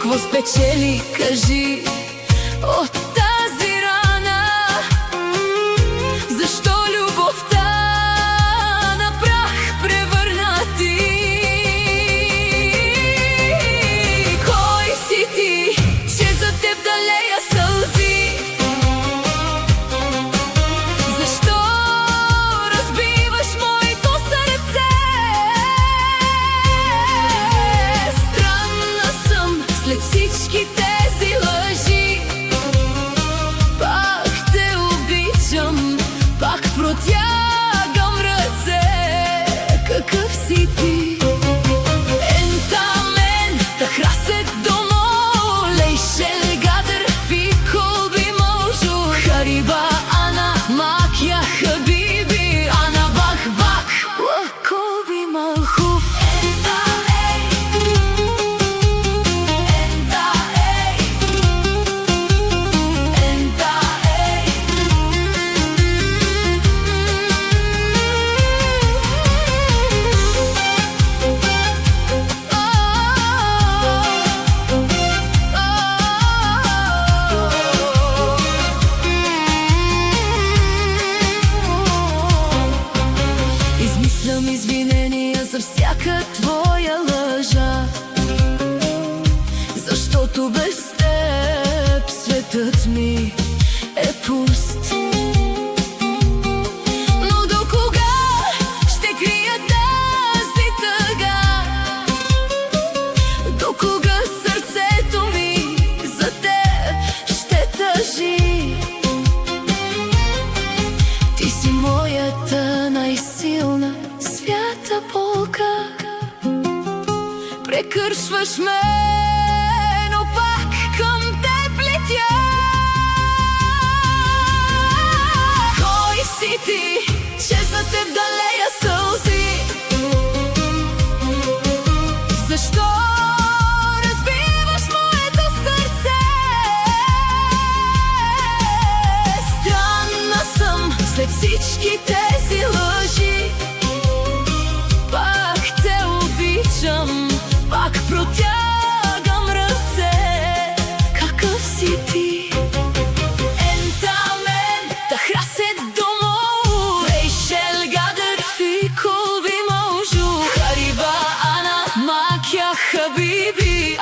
Какво спечели, кажи, от тази рана? Защо любовта на прах превърна ти? Кой си ти, че за теб да лея сълзи? Защо разбиваш моето сърце? Странна съм след всички тези лъжи. Пак те обичам, пак протягам ръце. Какъв си ти? Ентамен, тахрасет домо, лейшелгадър фи колби можу. Хариба ана макя хабиби, ана бак бак колби малхуф. Измислям извинения за всяка твоя лъжа, защото без теб светът ми е пуст. Но до кога ще крия тази тъга? До кога сърцето ми за теб ще тъжи? Ти си моята най-силна свята болка. Прекършваш ме, но пак към теб летя. Кой си ти, че за теб да лея сълзи? Защо разбиваш моето сърце? Странна съм след всички тези лъжи. Пак те обичам, пак протягам ръце. Какъв си ти? Ентамен, тахрасет домо, лейшелгадър фи колби можу. Хариба ана макя хабиби,